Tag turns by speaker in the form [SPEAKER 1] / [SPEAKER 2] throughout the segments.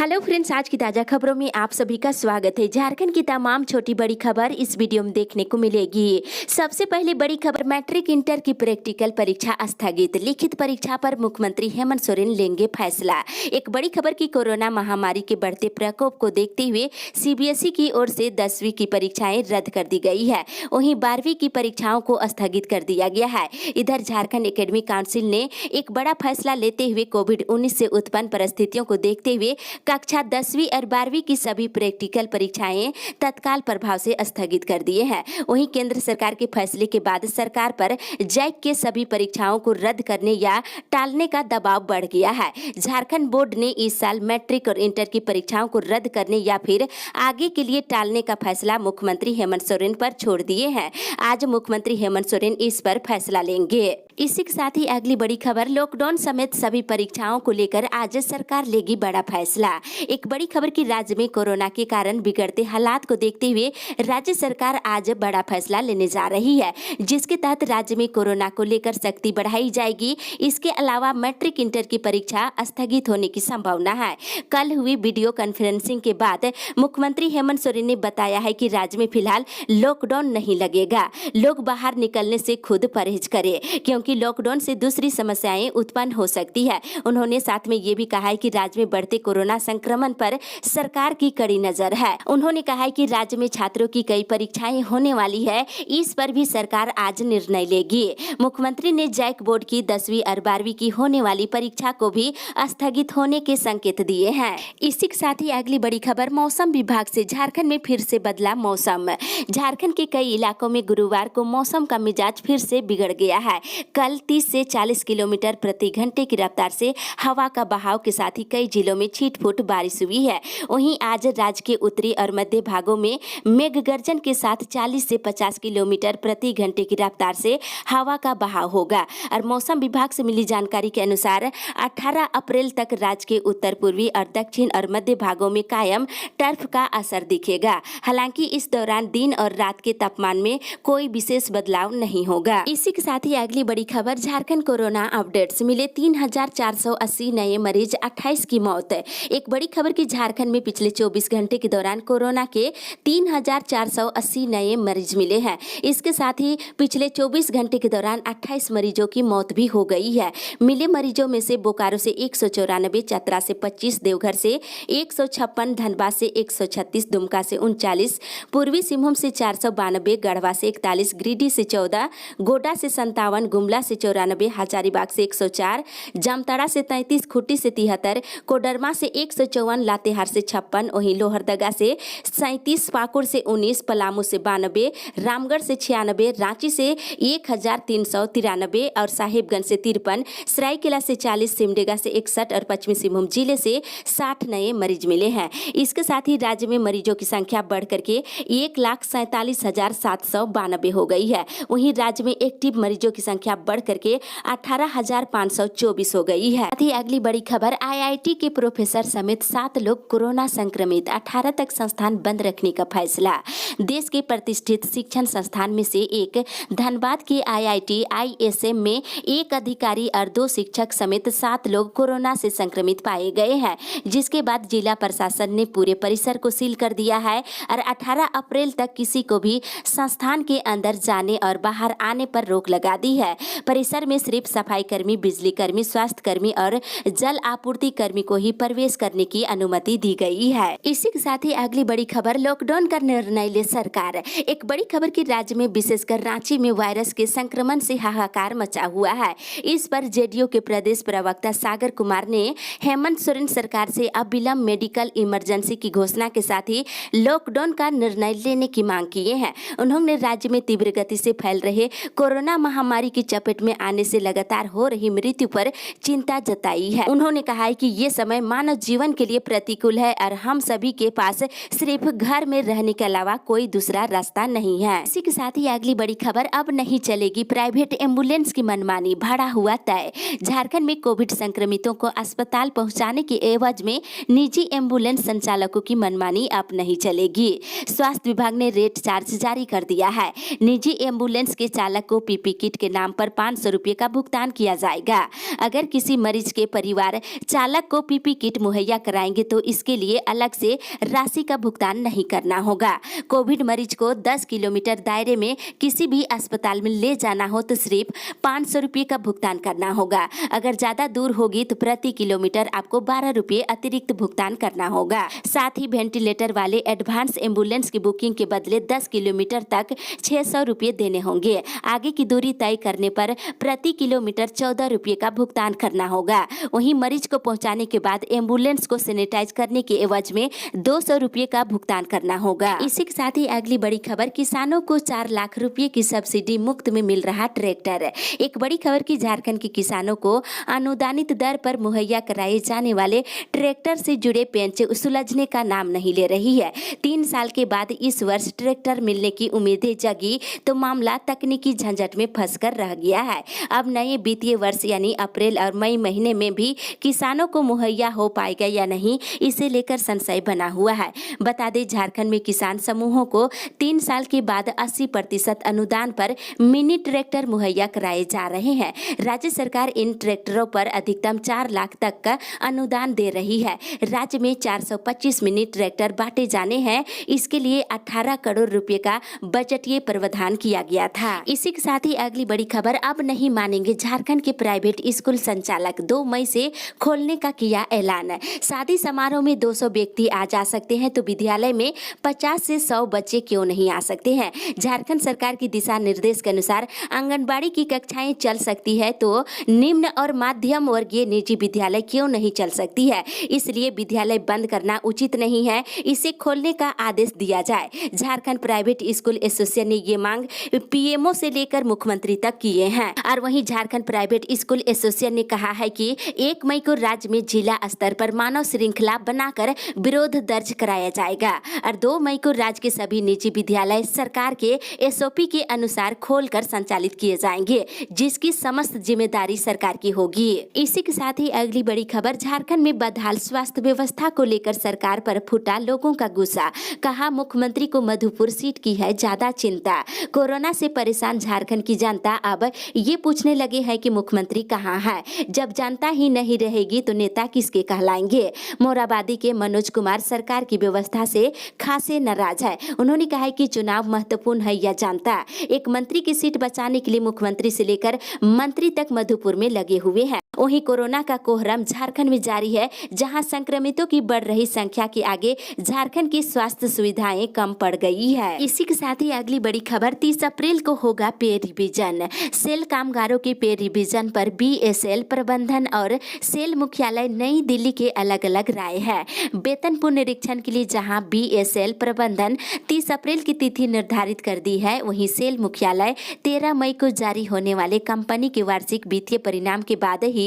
[SPEAKER 1] Hello friends, आज की ताज़ा खबरों में आप सभी का स्वागत है। झारखंड की तमाम छोटी बड़ी खबर इस वीडियो में देखने को मिलेगी। सबसे पहले बड़ी खबर, मैट्रिक इंटर की प्रैक्टिकल परीक्षा स्थगित। लिखित परीक्षा पर मुख्यमंत्री हेमंत सोरेन लेंगे फैसला। एक बड़ी खबर की कोरोना महामारी के बढ़ते प्रकोप को देखते हुए सीबीएसई की ओर से 10वीं की परीक्षाएं रद्द कर दी गई है। वहीं 12वीं की परीक्षाओं को स्थगित कर दिया गया है। इधर झारखंड एकेडमिक काउंसिल ने एक बड़ा फैसला लेते हुए कोविड-19 से उत्पन्न परिस्थितियों को देखते हुए कक्षा 10वीं और 12वीं की सभी प्रैक्टिकल परीक्षाएं तत्काल प्रभाव से स्थगित कर दिए हैं। वहीं केंद्र सरकार के फैसले के बाद सरकार पर जैक के सभी परीक्षाओं को रद्द करने या टालने का दबाव बढ़ गया है। झारखंड बोर्ड ने इस साल मैट्रिक और इंटर की परीक्षाओं को रद्द करने या फिर आगे के लिए टालने का फैसला मुख्यमंत्री हेमंत सोरेन पर छोड़ दिए हैं। आज मुख्यमंत्री हेमंत सोरेन इस पर फैसला लेंगे। इसी के साथ ही अगली बड़ी खबर, लॉकडाउन समेत सभी परीक्षाओं को लेकर आज सरकार लेगी बड़ा फैसला। एक बड़ी खबर की राज्य में कोरोना के कारण बिगड़ते हालात को देखते हुए राज्य सरकार आज बड़ा फैसला लेने जा रही है, जिसके तहत राज्य में कोरोना को लेकर सख्ती बढ़ाई जाएगी। इसके अलावा मैट्रिक इंटर की परीक्षा स्थगित होने की संभावना है। कल हुई वीडियो कॉन्फ्रेंसिंग के बाद मुख्यमंत्री हेमंत सोरेन ने बताया है कि राज्य में फिलहाल लॉकडाउन नहीं लगेगा। लोग बाहर निकलने से खुद परहेज करें, क्योंकि लॉकडाउन से दूसरी समस्याएं उत्पन्न हो सकती है। उन्होंने साथ में ये भी कहा है कि राज्य में बढ़ते कोरोना संक्रमण पर सरकार की कड़ी नजर है। उन्होंने कहा है कि राज्य में छात्रों की कई परीक्षाएं होने वाली है, इस पर भी सरकार आज निर्णय लेगी। मुख्यमंत्री ने जैक बोर्ड की 10वीं और 12वीं की होने वाली परीक्षा को भी स्थगित होने के संकेत दिए हैं। इसी के साथ ही अगली बड़ी खबर, मौसम विभाग से झारखंड में फिर से बदला मौसम। झारखंड के कई इलाकों में गुरुवार को मौसम का मिजाज फिर से बिगड़ गया है। कल 30 से 40 किलोमीटर प्रति घंटे की रफ्तार से हवा का बहाव के साथ ही कई जिलों में छींट-फूट बारिश हुई है। वहीं आज राज्य के उत्तरी और मध्य भागों में मेघ गर्जन के साथ 40 से 50 किलोमीटर प्रति घंटे की रफ्तार से हवा का बहाव होगा। और मौसम विभाग से मिली जानकारी के अनुसार 18 अप्रैल तक राज्य के उत्तर पूर्वी और दक्षिण और मध्य भागों में कायम टर्फ का असर दिखेगा। हालांकि इस दौरान दिन और रात के तापमान में कोई विशेष बदलाव नहीं होगा। इसी के साथ ही अगली बड़ी खबर, झारखंड कोरोना अपडेट्स, मिले 3480 नए मरीज, 28 की मौत। एक बड़ी खबर की झारखंड में पिछले 24 घंटे के दौरान कोरोना के 3480 नए मरीज मिले हैं। इसके साथ ही पिछले 24 घंटे के दौरान 28 मरीजों की मौत भी हो गई है। मिले मरीजों में से बोकारो से 194, चतरा से 25, देवघर से 156, धनबाद से 136, दुमका से 39, पूर्वी सिंहभूम से 492, गढ़वा से 41, गिरिडीह से 14, गोड्डा से 57, गुमला से 94, हजारीबाग से 104, जामताड़ा से 33, खूंटी से 73, कोडरमा से 154, लातेहार से 56, वहीं लोहरदगा से 37, पाकुड़ से 19, पलामू से 92, रामगढ़ से 96, रांची से 1393 और साहिबगंज से 53, सरायकेला से 40, सिमडेगा से 61 और पश्चिमी सिंहभूम जिले से 60 नए मरीज मिले हैं। इसके साथ ही राज्य में मरीजों की संख्या बढ़ करके 1,47,792 हो गई है। वहीं राज्य में एक्टिव मरीजों की संख्या बढ़ करके 18,524 हो गई है। साथ ही अगली बड़ी खबर, आईआईटी के प्रोफेसर समेत 7 लोग कोरोना संक्रमित, 18 तक संस्थान बंद रखने का फैसला। देश के प्रतिष्ठित शिक्षण संस्थान में से एक धनबाद के आईआईटी आईएसएम में एक अधिकारी और 2 शिक्षक समेत 7 लोग कोरोना से संक्रमित पाए गए हैं, जिसके बाद जिला प्रशासन ने पूरे परिसर को सील कर दिया है और 18 अप्रैल तक किसी को भी संस्थान के अंदर जाने और बाहर आने पर रोक लगा दी है। परिसर में सिर्फ सफाई कर्मी, बिजली कर्मी, स्वास्थ्य कर्मी और जल आपूर्ति कर्मी को ही प्रवेश करने की अनुमति दी गई है। इसी के साथ ही अगली बड़ी खबर, लॉकडाउन का निर्णय ले सरकार। एक बड़ी खबर की राज्य में विशेषकर रांची में वायरस के संक्रमण से हाहाकार मचा हुआ है। इस पर जेडीयू के प्रदेश प्रवक्ता सागर कुमार ने हेमंत सोरेन सरकार से अविलंब मेडिकल इमरजेंसी की घोषणा के साथ ही लॉकडाउन का निर्णय लेने की मांग की है। उन्होंने राज्य में तीव्र गति से फैल रहे कोरोना महामारी की चपेट में आने से लगातार हो रही मृत्यु पर चिंता जताई है। उन्होंने कहा है कि ये समय मानव जीवन के लिए प्रतिकूल है और हम सभी के पास सिर्फ घर में रहने के अलावा कोई दूसरा रास्ता नहीं है। इसी के साथ ही अगली बड़ी खबर, अब नहीं चलेगी प्राइवेट एम्बुलेंस की मनमानी, भाड़ा हुआ तय। झारखंड में कोविड संक्रमितों को अस्पताल पहुंचाने के एवज में निजी एम्बुलेंस संचालकों की मनमानी अब नहीं चलेगी। स्वास्थ्य विभाग ने रेट चार्ज जारी कर दिया है। निजी एम्बुलेंस के चालक को पीपी किट के नाम पर 500 रुपये का भुगतान किया जाएगा। अगर किसी मरीज के परिवार चालक को पीपी किट मुहैया कराएंगे तो इसके लिए अलग से राशि का भुगतान नहीं करना होगा। कोविड मरीज को 10 किलोमीटर दायरे में किसी भी अस्पताल में ले जाना हो तो सिर्फ 500 रुपये का भुगतान करना होगा। अगर ज्यादा दूर होगी तो प्रति किलोमीटर आपको 12 रुपये अतिरिक्त भुगतान करना होगा। साथ ही वेंटिलेटर वाले एडवांस एम्बुलेंस की बुकिंग के बदले 10 किलोमीटर तक 600 रुपये देने होंगे। आगे की दूरी तय करने पर प्रति किलोमीटर 14 रुपये का भुगतान करना होगा। वहीं मरीज को पहुंचाने के बाद एम्बुलेंस को सैनिटाइज करने के एवज में 200 रुपये का भुगतान करना होगा। इसी के साथ ही अगली बड़ी खबर, किसानों को 4 लाख रुपये की सब्सिडी मुफ्त में मिल रहा ट्रैक्टर। एक बड़ी खबर की झारखंड के किसानों को अनुदानित दर पर मुहैया कराए जाने वाले ट्रैक्टर से जुड़े पेंच सुलझने का नाम नहीं ले रही है। 3 साल के बाद इस वर्ष ट्रैक्टर मिलने की उम्मीदें जगी तो मामला तकनीकी झंझट में फंसकर रह गया है। अब नए वित्तीय वर्ष यानी अप्रैल और मई महीने में भी किसानों को मुहैया हो पाएगा या नहीं, इसे लेकर संशय बना हुआ है। बता दें, झारखंड में किसान समूहों को 3 साल के बाद 80% अनुदान पर मिनी ट्रैक्टर मुहैया कराए जा रहे हैं। राज्य सरकार इन ट्रैक्टरों पर अधिकतम 4 लाख तक का अनुदान दे रही है। राज्य में 425 मिनी ट्रैक्टर बांटे जाने हैं। इसके लिए 18 करोड़ रुपए का बजटीय प्रावधान किया गया था। इसी के साथ ही अगली बड़ी खबर, अब नहीं मानेंगे झारखंड के प्राइवेट स्कूल संचालक, 2 मई से खोलने का किया ऐलान। शादी समारोह में 200 व्यक्ति आ जा सकते हैं तो विद्यालय में 50 से 100 बच्चे क्यों नहीं आ सकते हैं। झारखंड सरकार की दिशा निर्देश के अनुसार आंगनबाड़ी की कक्षाएं चल सकती है तो निम्न और मध्यम वर्गीय निजी विद्यालय क्यों नहीं चल सकती है। इसलिए विद्यालय बंद करना उचित नहीं है, इसे खोलने का आदेश दिया जाए। झारखंड प्राइवेट स्कूल एसोसिएशन ने ये मांग पीएमओ से लेकर मुख्यमंत्री तक किए हैं। और वहीं झारखंड प्राइवेट स्कूल एसोसिएशन ने कहा है कि 1 मई को राज्य में जिला स्तर पर मानव श्रृंखला बनाकर विरोध दर्ज कराया जाएगा और 2 मई को राज्य के सभी निजी विद्यालय सरकार के एसओपी के अनुसार खोलकर संचालित किए जाएंगे, जिसकी समस्त जिम्मेदारी सरकार की होगी। इसी के साथ ही अगली बड़ी खबर, झारखंड में बदहाल स्वास्थ्य व्यवस्था को लेकर सरकार पर फूटा लोगों का गुस्सा। कहा, मुख्यमंत्री को मधुपुर सीट की है ज्यादा चिंता। कोरोना से परेशान झारखंड की जनता अब ये पूछने लगे हैं कि मुख्यमंत्री कहाँ है। जब जनता ही नहीं रहेगी तो नेता किसके कहलाएंगे। मोराबादी के मनोज कुमार सरकार की व्यवस्था से खासे नाराज है। उन्होंने कहा है कि चुनाव महत्वपूर्ण है या जनता। एक मंत्री की सीट बचाने के लिए मुख्यमंत्री से लेकर मंत्री तक मधुपुर में लगे हुए हैं। वहीं कोरोना का कोहराम झारखंड में जारी है, जहां संक्रमितों की बढ़ रही संख्या के आगे झारखंड की स्वास्थ्य सुविधाएं कम पड़ गई है। इसी के साथ ही अगली बड़ी खबर, 30 अप्रैल को होगा पे रिवीजन। सेल कामगारों के पे रिवीजन पर बीएसएल प्रबंधन और सेल मुख्यालय नई दिल्ली के अलग अलग राय है। वेतन पुनरीक्षण के लिए जहां बीएसएल प्रबंधन 30 अप्रैल की तिथि निर्धारित कर दी है, वहीं सेल मुख्यालय 13 मई को जारी होने वाले कंपनी के वार्षिक वित्तीय परिणाम के बाद ही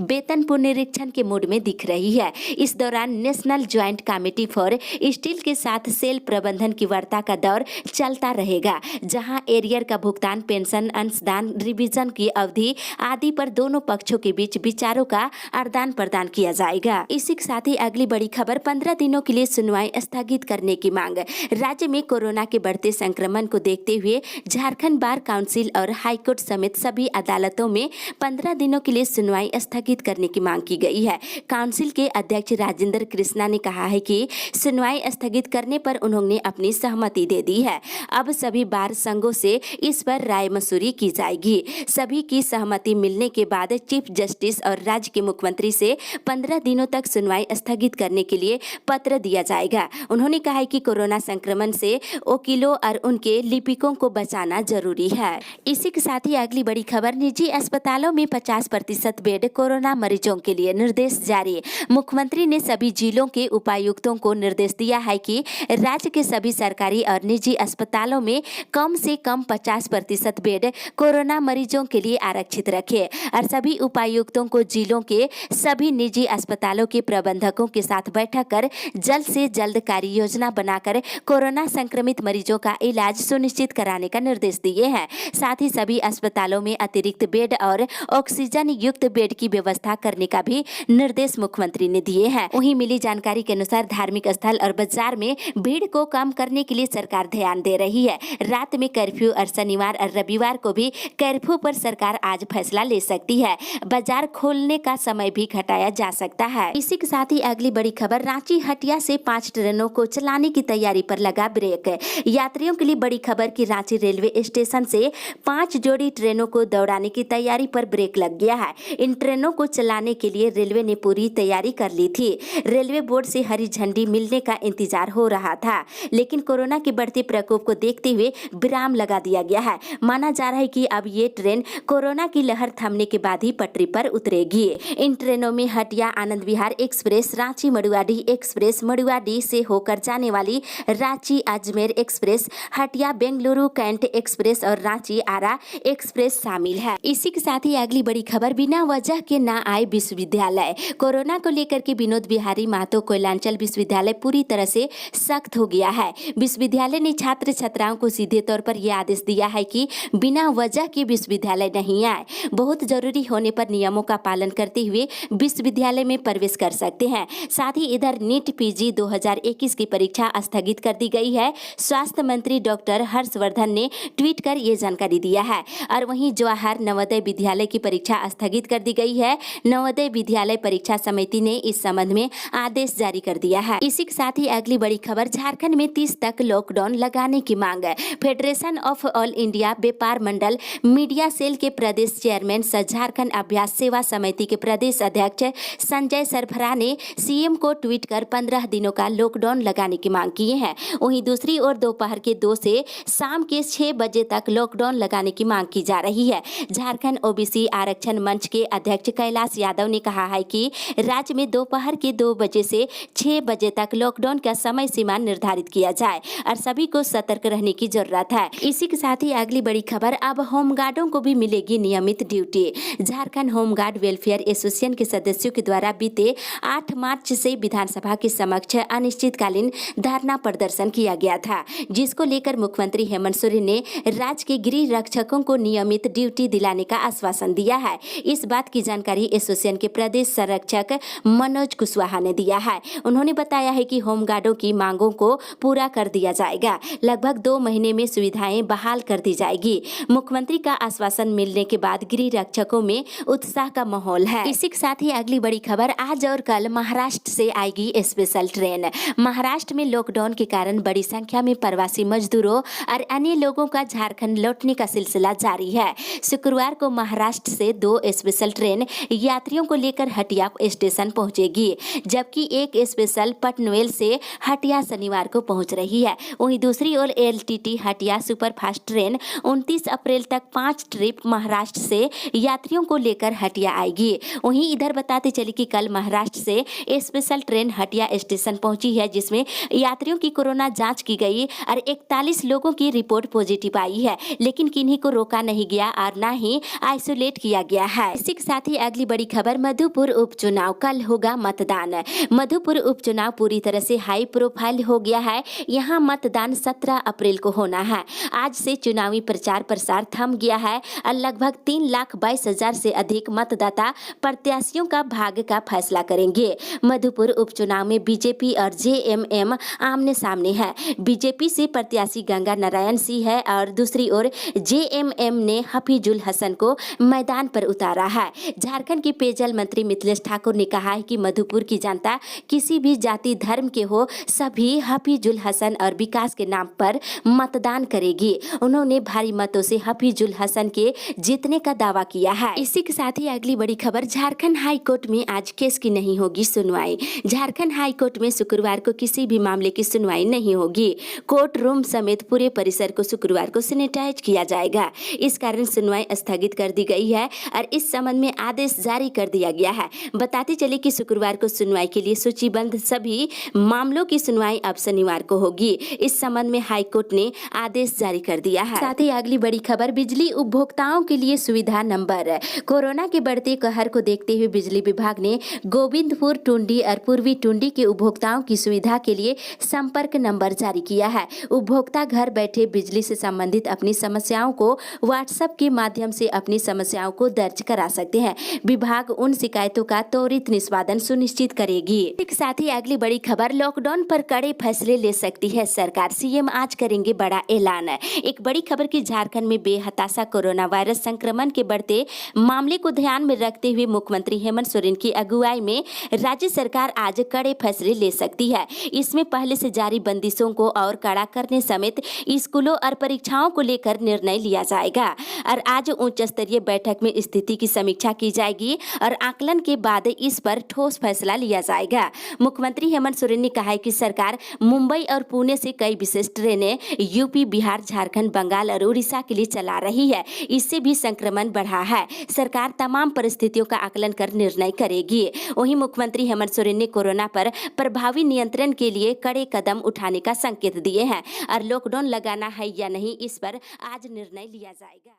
[SPEAKER 1] वेतन पुनरीक्षण के मूड में दिख रही है। इस दौरान national joint committee for steel के साथ सेल प्रबंधन की वार्ता का दौर चलता रहेगा, जहां एरियर का भुगतान, पेंशन, अंशदान, रिवीजन की अवधि आदि पर दोनों पक्षों के बीच विचारों का आदान प्रदान किया जाएगा। इसी के साथ ही अगली बड़ी खबर, 15 दिनों के लिए सुनवाई स्थगित करने की मांग। राज्य में कोरोना के बढ़ते संक्रमण को देखते हुए झारखंड बार काउंसिल और हाईकोर्ट समेत सभी अदालतों में 15 दिनों के लिए सुनवाई स्थगित करने की मांग की गई है। काउंसिल के अध्यक्ष राजेंद्र कृष्णा ने कहा है कि सुनवाई स्थगित करने पर उन्होंने अपनी सहमति दे दी है। अब सभी बार संघों से इस पर राय मसूरी की जाएगी। सभी की सहमति मिलने के बाद चीफ जस्टिस और राज्य के मुख्यमंत्री से 15 दिनों तक सुनवाई स्थगित करने के लिए पत्र दिया जाएगा। उन्होंने कहा है कि कोरोना संक्रमण से वकीलों और उनके लिपिकों को बचाना जरूरी है। इसी के साथ ही अगली बड़ी खबर, निजी अस्पतालों में 50% बेड कोरोना मरीजों के लिए, निर्देश जारी। मुख्यमंत्री ने सभी जिलों के उपायुक्तों को निर्देश दिया है कि राज्य के सभी सरकारी और निजी अस्पतालों में कम से कम 50% बेड कोरोना मरीजों के लिए आरक्षित रखे और सभी उपायुक्तों को जिलों के सभी निजी अस्पतालों के प्रबंधकों के साथ बैठक कर जल्द से जल्द कार्य योजना बनाकर कोरोना संक्रमित मरीजों का इलाज सुनिश्चित कराने का निर्देश दिए हैं। साथ ही सभी अस्पतालों में अतिरिक्त बेड और ऑक्सीजन युक्त बेड की व्यवस्था करने का भी निर्देश मुख्यमंत्री ने दिए हैं। वहीं मिली जानकारी के अनुसार धार्मिक स्थल और बाजार में भीड़ को कम करने के लिए सरकार ध्यान दे रही है। रात में कर्फ्यू और शनिवार और रविवार को भी कर्फ्यू पर सरकार आज फैसला ले सकती है। बाजार खोलने का समय भी घटाया जा सकता है। इसी के साथ ही अगली बड़ी खबर, रांची हटिया से 5 ट्रेनों को चलाने की तैयारी पर लगा ब्रेक। यात्रियों के लिए बड़ी खबर कि रांची रेलवे स्टेशन से 5 जोड़ी ट्रेनों को दौड़ाने की तैयारी पर ब्रेक लग गया है। इन ट्रेनों को चलाने के लिए रेलवे ने पूरी तैयारी कर ली थी। रेलवे बोर्ड से हरी झंडी मिलने का इंतजार हो रहा था, लेकिन कोरोना के बढ़ते प्रकोप को देखते हुए विराम लगा दिया गया है। माना जा रहा है कि अब ये ट्रेन कोरोना की लहर थमने के बाद ही पटरी पर उतरेगी। इन ट्रेनों में हटिया आनंद विहार एक्सप्रेस, रांची मडुआडीह एक्सप्रेस, मडुआडीह से होकर जाने वाली Ranchi Ajmer express, Hatia Bengaluru cantt express और रांची आरा एक्सप्रेस शामिल है। इसी के साथ ही अगली बड़ी खबर, बिना वजह के न आए विश्वविद्यालय। कोरोना को लेकर के विनोद बिहारी महतो कोयलांचल विश्वविद्यालय पूरी तरह से सख्त हो गया है। विश्वविद्यालय ने छात्र छात्राओं को सीधे तौर पर यह आदेश दिया है कि बिना वजह के विश्वविद्यालय नहीं आए, बहुत जरूरी होने पर नियमों का पालन करते हुए विश्वविद्यालय में प्रवेश कर सकते हैं। साथ ही इधर नीट पीजी 2021 की परीक्षा स्थगित कर दी गई है। स्वास्थ्य मंत्री डॉक्टर हर्षवर्धन ने ट्वीट कर ये जानकारी दिया है। और वहीं जवाहर नवोदय विद्यालय की परीक्षा स्थगित कर दी गई है। नवोदय विद्यालय परीक्षा समिति ने इस संबंध में आदेश जारी कर दिया है। इसी के साथ ही अगली बड़ी खबर, झारखंड में 30 तक लॉकडाउन लगाने की मांग। फेडरेशन ऑफ ऑल इंडिया व्यापार मंडल मीडिया सेल के प्रदेश चेयरमैन सह झारखंड अभ्यास सेवा समिति के प्रदेश अध्यक्ष संजय सरफरा ने सीएम को ट्वीट कर 15 दिनों का लॉकडाउन लगाने की मांग की है। वहीं दूसरी ओर दोपहर के 2 से शाम के 6 बजे तक लॉकडाउन लगाने की मांग की जा रही है। झारखंड ओबीसी आरक्षण मंच के अध्यक्ष कैलाश यादव ने कहा है कि राज्य में दोपहर के 2 बजे से 6 बजे तक लॉकडाउन का समय सीमा निर्धारित किया जाए और सभी को सतर्क रहने की जरूरत है। इसी के साथ ही अगली बड़ी खबर, अब होमगार्डों को भी मिलेगी नियमित duty. Jharkhand home guard welfare association के सदस्यों के द्वारा बीते 8 मार्च से विधानसभा के समक्ष अनिश्चितकालीन धरना प्रदर्शन किया गया था, जिसको लेकर मुख्यमंत्री हेमंत सोरेन ने राज्य के गृह रक्षकों को नियमित ड्यूटी दिलाने का आश्वासन दिया है। इस बात की जानकारी एसोसिएशन के प्रदेश संरक्षक मनोज कुशवाहा ने दिया है। उन्होंने बताया है कि होमगार्डों की मांगों को पूरा कर दिया जाएगा। लगभग 2 महीने में सुविधाएं बहाल कर दी जाएगी। मुख्यमंत्री का आश्वासन मिलने के बाद गृह रक्षकों में उत्साह का माहौल है। इसी के साथ ही अगली बड़ी खबर, आज और कल महाराष्ट्र से आएगी स्पेशल ट्रेन। महाराष्ट्र में लॉकडाउन के कारण बड़ी संख्या में प्रवासी मजदूरों और अन्य लोगों का झारखंड लौटने का सिलसिला जारी है। शुक्रवार को महाराष्ट्र से 2 स्पेशल ट्रेन यात्रियों को लेकर हटिया स्टेशन पहुंचेगी, जबकि एक स्पेशल पटनवेल से हटिया शनिवार को पहुंच रही है। वहीं दूसरी ओर एलटीटी हटिया सुपरफास्ट ट्रेन 29 अप्रैल तक 5 ट्रिप महाराष्ट्र से यात्रियों को लेकर हटिया आएगी। वहीं इधर बताते चले कि कल महाराष्ट्र से स्पेशल ट्रेन हटिया स्टेशन पहुंची है, जिसमें यात्रियों की कोरोना जांच की गई और 41 लोगों की रिपोर्ट पॉजिटिव आई है, लेकिन किन्हीं को रोका नहीं गया और न ही आइसोलेट किया गया है। इसी के साथ ही अगली बड़ी खबर, मधुपुर उपचुनाव, कल होगा मतदान। मधुपुर उपचुनाव पूरी तरह से हाई प्रोफाइल हो गया है। यहाँ मतदान 17 अप्रैल को होना है। आज से चुनावी प्रचार प्रसार थम गया है और लगभग 3,22,000 से अधिक मतदाता प्रत्याशियों का भाग्य का फैसला करेंगे। मधुपुर उपचुनाव में बीजेपी और जेएमएम आमने सामने है। बीजेपी से प्रत्याशी गंगा नारायण सिंह है और दूसरी ओर जेएमएम ने हफीजुल हसन को मैदान पर उतारा है। झारखंड के पेयजल मंत्री मिथिलेश ठाकुर ने कहा है कि मधुपुर की जनता किसी भी जाति धर्म के हो, सभी हफीजुल हसन और विकास के नाम पर मतदान करेगी। उन्होंने भारी मतों से हफीजुल हसन के जीतने का दावा किया है। इसी के साथ ही अगली बड़ी खबर, झारखंड हाई कोर्ट में आज केस की नहीं होगी सुनवाई। झारखंड हाई कोर्ट में शुक्रवार को किसी भी मामले की सुनवाई नहीं होगी। कोर्ट रूम समेत पूरे परिसर को शुक्रवार को सैनिटाइज किया जाएगा। इस कारण सुनवाई स्थगित कर दी गई है और इस संबंध में आदेश जारी कर दिया गया है। बताते चले कि शुक्रवार को सुनवाई के लिए सूचीबद्ध सभी मामलों की सुनवाई अब शनिवार को होगी। इस संबंध में हाई कोर्ट ने आदेश जारी कर दिया है। साथ ही अगली बड़ी खबर, बिजली उपभोक्ताओं के लिए सुविधा नंबर। कोरोना के बढ़ते कहर को देखते हुए बिजली विभाग ने गोविंदपुर, टुंडी और पूर्वी टुंडी के उपभोक्ताओं की सुविधा के लिए संपर्क नंबर जारी किया है। उपभोक्ता घर बैठे बिजली से संबंधित अपनी समस्याओं को व्हाट्सएप के माध्यम से अपनी समस्याओं को दर्ज करा सकते हैं। विभाग उन शिकायतों का त्वरित निष्पादन सुनिश्चित करेगी। इसके साथ ही अगली बड़ी खबर, लॉकडाउन पर कड़े फैसले ले सकती है सरकार, सीएम आज करेंगे बड़ा ऐलान। एक बड़ी खबर की झारखंड में बेहताश परिभाषा कोरोना वायरस संक्रमण के बढ़ते मामले को ध्यान में रखते हुए मुख्यमंत्री हेमंत सोरेन की अगुवाई में राज्य सरकार आज कड़े फैसले ले सकती है। इसमें पहले से जारी बंदिशों को और कड़ा करने समेत स्कूलों और परीक्षाओं को लेकर निर्णय लिया जाएगा और आज उच्च स्तरीय बैठक में स्थिति की समीक्षा की जाएगी और आकलन के बाद इस पर ठोस फैसला लिया जाएगा। मुख्यमंत्री हेमंत सोरेन ने कहा है कि सरकार मुंबई और पुणे से कई विशेष ट्रेनें यूपी, बिहार, झारखंड, बंगाल और उड़ीसा के लिए चला रही है। इससे भी संक्रमण बढ़ा है। सरकार तमाम परिस्थितियों का आकलन कर निर्णय करेगी। वहीं मुख्यमंत्री हेमंत सोरेन ने कोरोना पर प्रभावी नियंत्रण के लिए कड़े कदम उठाने का संकेत दिए हैं और लॉकडाउन लगाना है या नहीं, इस पर आज निर्णय लिया जाएगा।